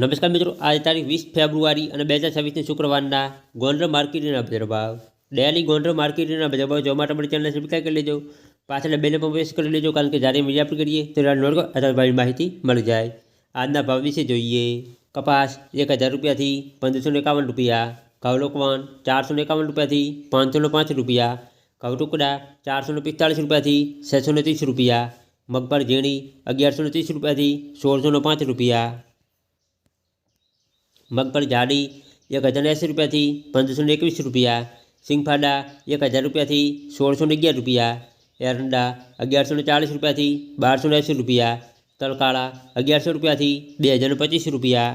નમસ્કાર મિત્રો, આજે તારીખ 20 ફેબ્રુઆરી અને 2026 શુક્રવારના ગોંડલ માર્કેટના બજાર ભાવ. ડેલી ગોંડલ માર્કેટના બજાર ભાવ જોવા માટે ચેનલ સબસ્ક્રાઈબ કરી લેજો. પાછળ બેલ પણ પ્રેસ કરી લેજો, કારણ કે જ્યારે મીડિયા પર કરીએ ત્યારે નોટ અથવા ભાવની માહિતી મળી જાય. આજના ભાવ વિશે જોઈએ. કપાસ 1000 રૂપિયાથી 1551 રૂપિયા, ઘઉં લોકવન 451 રૂપિયાથી 505 રૂપિયા, ઘઉં ટુકડા 445 રૂપિયાથી 630 રૂપિયા, મગફળી ઝીણી 1130 રૂપિયાથી 1605 રૂપિયા, મગફળી જાડી 1080 રૂપિયાથી 1521 રૂપિયા, સિંગફાડા 1000 રૂપિયાથી 1611 રૂપિયા, એરંડા 1140 રૂપિયાથી 1280 રૂપિયા, તલકાળા 1100 રૂપિયાથી 2025 રૂપિયા,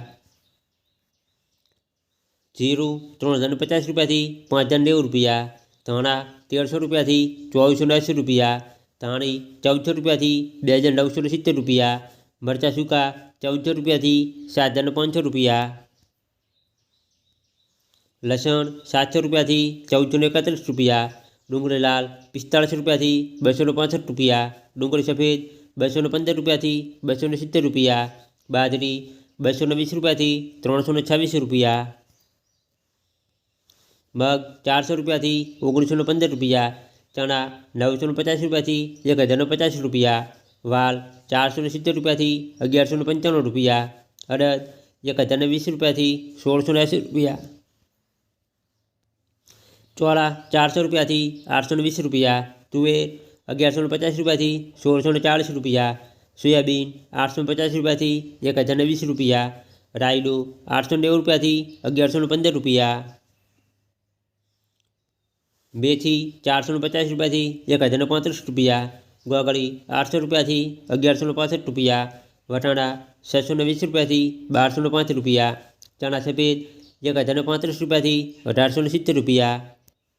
જીરું 3050 રૂપિયાથી 5090 રૂપિયા, ધાણા 1300 રૂપિયાથી 2480 રૂપિયા, ધાણી 1400 રૂપિયાથી 2970 રૂપિયા, મરચાં સૂકા 1400 રૂપિયાથી 7500 રૂપિયા, લસણ 700 રૂપિયાથી 1431 રૂપિયા, ડુંગળી લાલ 45 રૂપિયાથી 265 રૂપિયા, ડુંગળી સફેદ 215 રૂપિયાથી 270 રૂપિયા, બાજરી 220 રૂપિયાથી 326 રૂપિયા, મગ 400 રૂપિયાથી 1915 રૂપિયા, ચણા 950 રૂપિયાથી 1050 રૂપિયા, વાલ 470 રૂપિયાથી 1195 રૂપિયા, અડદ 1020 રૂપિયાથી 1680 રૂપિયા, ચોળા 400 રૂપિયાથી 820 રૂપિયા, તુવેર 1150 રૂપિયાથી 1640 રૂપિયા, સોયાબીન 850 રૂપિયાથી 1020 રૂપિયા, રાયડો 890 રૂપિયાથી 1115 રૂપિયા, મેથી 450 રૂપિયાથી 1035 રૂપિયા, ગોગળી 800 રૂપિયાથી 1165 રૂપિયા, વટાણા 620 રૂપિયાથી 1205 રૂપિયા, ચણા સફેદ 1035 રૂપિયાથી 1870 રૂપિયા,